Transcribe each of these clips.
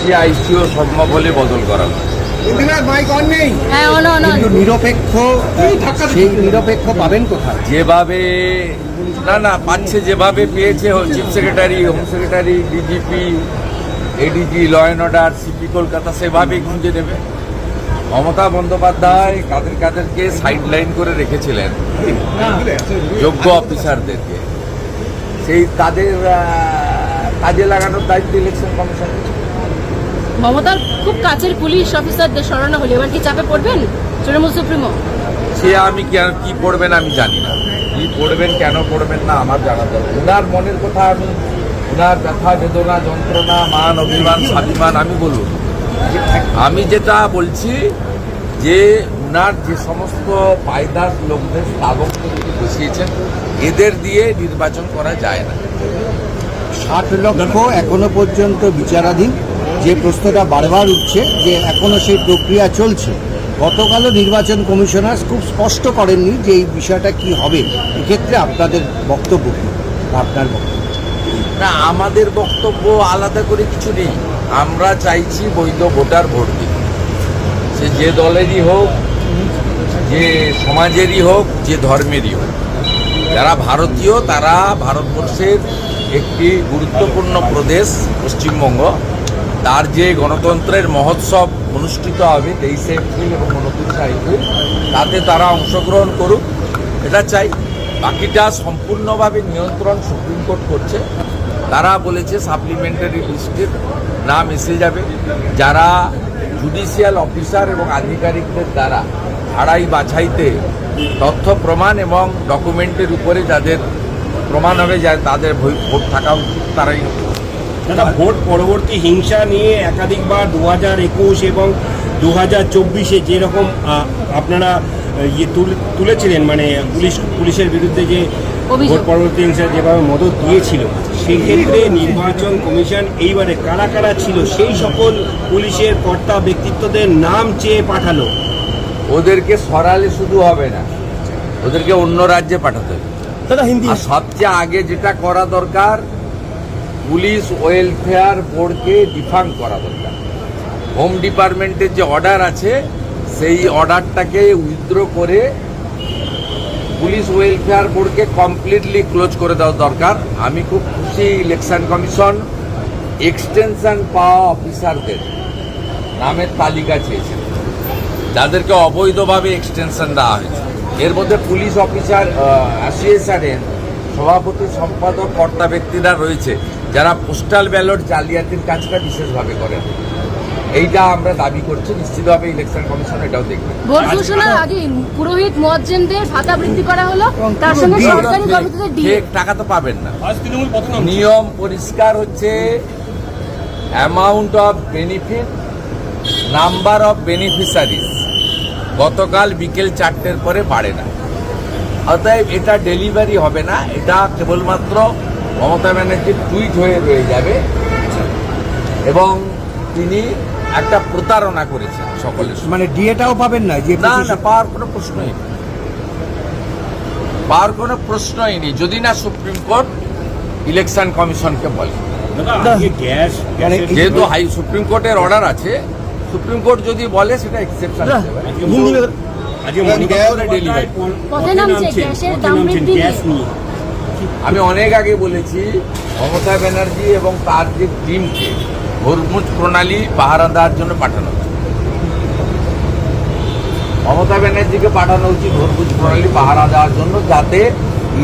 DC আইসিও সম্ভব হলে বদল করা হবে। কিন্তু নিরপেক্ষ সেই নিরপেক্ষ পাবেন কোথায়? যেভাবে না পাচ্ছে, যেভাবে পেয়েছে chief secretary, home secretary, DGP, ADG, law and order, CP Kolkata, সেভাবেই খুঁজে দেবে। মমতা বন্দ্যোপাধ্যায় কাদেরকে সাইডলাইন করে রেখেছিলেন, যোগ্য অফিসারদেরকে, সেই তাদের কাজে লাগানোর দায়িত্ব ইলেকশন কমিশন। মমতার খুব কাছের পুলিশ অফিসারদের সরানো হলে এবার কি চাপে পড়বেন তৃণমূল সুপ্রিমো? সে আমি কি পড়বেন আমি জানি না, কি পড়বেন কেন পড়বেন না আমার জানা দরকার। উনার মনের কথা আমি, উনার ব্যথা বেদনা যন্ত্রণা মান অভিমান স্বাভিমান আমি বলুন। আমি যেটা বলছি যে উনার যে সমস্ত পায়দার লোকদের স্থাবক বসিয়েছেন, এদের দিয়ে নির্বাচন করা যায় না। 60 লক্ষ এখনো পর্যন্ত বিচারাধীন, যে প্রশ্নটা বারবার উঠছে যে এখনো সেই প্রক্রিয়া চলছে। গতকালও নির্বাচন কমিশনার খুব স্পষ্ট করেননি যে এই বিষয়টা কি হবে। এক্ষেত্রে আপনাদের বক্তব্য কি? আপনার বক্তব্য? না, আমাদের বক্তব্য আলাদা করে কিছু নেই। আমরা চাইছি বৈধ ভোটার ভোট দিন, সে যে দলেরই হোক, যে সমাজেরই হোক, যে ধর্মেরই হোক। যারা ভারতীয় তারা ভারতবর্ষের একটি গুরুত্বপূর্ণ প্রদেশ পশ্চিমবঙ্গ, তার যে গণতন্ত্রের মহোৎসব অনুষ্ঠিত হবে 23 এপ্রিল এবং 29 এপ্রিল, তাতে তারা অংশগ্রহণ করুক, এটা চাই। বাকিটা সম্পূর্ণভাবে নিয়ন্ত্রণ সুপ্রিম কোর্ট করছে। তারা বলেছে সাপ্লিমেন্টারি লিস্টের নাম এসে যাবে, যারা জুডিশিয়াল অফিসার এবং আধিকারিকদের দ্বারা ছাড়াই বাছাইতে তথ্য প্রমাণ এবং ডকুমেন্টের উপরে যাদের প্রমাণ হবে যা তাদের ভোট থাকা উচিত, তারাই। দাদা, ভোট পরবর্তী হিংসা নিয়ে একাধিকবার 2021 এবং 2024-এ যেরকম আপনারা তুলেছিলেন, মানে পুলিশের বিরুদ্ধে যে ভোট পরবর্তী হিংসা যেভাবে মদত দিয়েছিল, সেই ক্ষেত্রে নির্বাচন কমিশন এইবারে কারা কারা ছিল সেই সকল পুলিশের কর্তা ব্যক্তিত্বদের নাম চেয়ে পাঠালো। ওদেরকে সরালে শুধু হবে না, ওদেরকে অন্য রাজ্যে পাঠাতে হবে। আর সবচেয়ে আগে যেটা করা দরকার, পুলিশ ওয়েলফেয়ার বোর্ডকে ডিফাঙ্ক করা দরকার। হোম ডিপার্টমেন্টের যে অর্ডার আছে সেই অর্ডারটাকে উইথড্র করে পুলিশ ওয়েলফেয়ার বোর্ডকে কমপ্লিটলি ক্লোজ করে দেওয়া দরকার। আমি খুব খুশি, ইলেকশন কমিশন এক্সটেনশন পাওয়া অফিসারদের নামের তালিকা চেয়েছেন, যাদেরকে অবৈধভাবে এক্সটেনশন দেওয়া হয়েছে। এর মধ্যে পুলিশ অফিসার অ্যাসোসিয়েশনের সভাপতি, সম্পাদক, কর্তা ব্যক্তিরা রয়েছে, যারা পোস্টাল ব্যালট জালিয়াতির কাজটা বিশেষভাবে করেন। এইটা আমরা দাবি করছি, নিশ্চিতভাবে ইলেকশন কমিশন এটাও দেখবে। ভোট ঘোষণার আগে পুরোহিত মুয়াজ্জিনদের ভাতা বৃদ্ধি করা হলো, তার সঙ্গে সরকারি কর্মীদের ডিএ। টাকা তো পাবেন না। নিয়ম পরিষ্কার হচ্ছে, amount of benefit, number of beneficiaries গতকাল বিকেল 4টের পরে বাড়ে না। অতএব এটা ডেলিভারি হবে না, এটা কেবলমাত্র মমতা ব্যানার্জির টুইট হয়ে রয়ে যাবে এবং তিনি একটা প্রতারণা করেছেন সকলের। মানে ডিএটাও পাবেন না? যে না, পাওয়ার কোনো প্রশ্নই নেই, পাওয়ার কোনো প্রশ্নই নেই, যদি না সুপ্রিম কোর্ট ইলেকশন কমিশনকে বলে। যেহেতু সুপ্রিম কোর্টের অর্ডার আছে, সুপ্রিম কোর্ট যদি বলে সেটা এক্সেপশন আমি অনেক আগে বলেছি, মমতা ব্যানার্জি এবং তার যে টিমকে হরমুজ প্রণালী পাহারা দেওয়ার জন্য পাঠানো উচিত। মমতা ব্যানার্জিকে পাঠানো উচিত হরমুজ প্রণালী পাহারা দেওয়ার জন্য, যাতে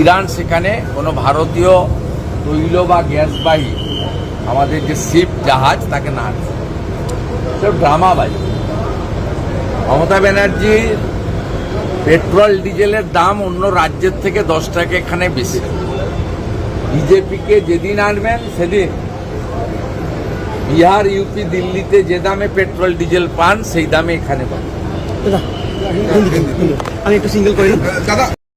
ইরান সেখানে কোনো ভারতীয় তৈল বা গ্যাসবাহী আমাদের যে শিপ জাহাজ তাকে না আসে। সব ড্রামাবাজি। মমতা ব্যানার্জির পেট্রোল ডিজেলের দাম অন্য রাজ্যের থেকে 10 টাকা এখানে বেশি। বিজেপিকে যেদিন আনবেন সেদিন বিহার, ইউপি, দিল্লিতে যে দামে পেট্রোল ডিজেল পান সেই দামে এখানে পান। আমি একটু সিঙ্গেল করি দাদা।